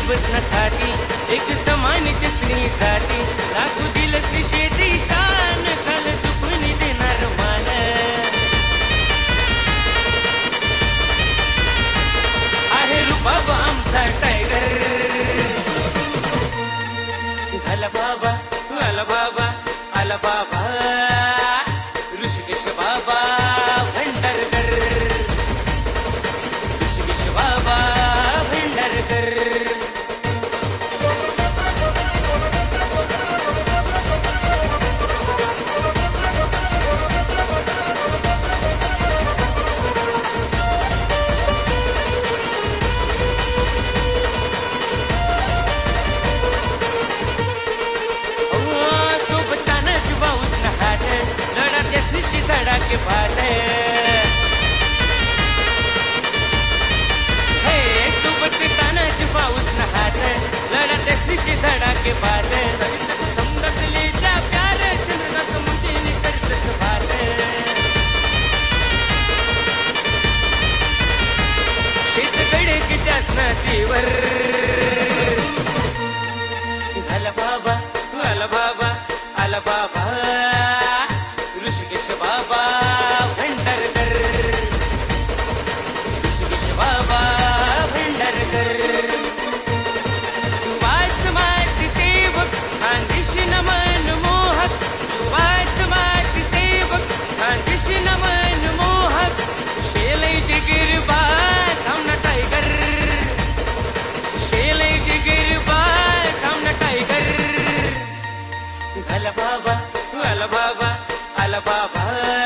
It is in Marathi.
बसण्यासाठी एक समानित स्त्री जाती लागू दिलं ती शेती शान खाल चुकून देणार मान आहे रुबाब आमचा टायगर आला बाबा आला बाबा आला बाबा ऋषिकेश बाबा भंडारकर ऋषिकेश बाबा भंडारकर के बाद हे सोबत तानाच पाऊस नहात लढा त्याशी धडा के बाद समजलेल्या प्यार चंद्रनाथ मुंडेने करतच भात शेतकडे की त्याच नदीवर आला बाबा आला बाबा आला बाबा आला बाबा आला बाबा आला बाबा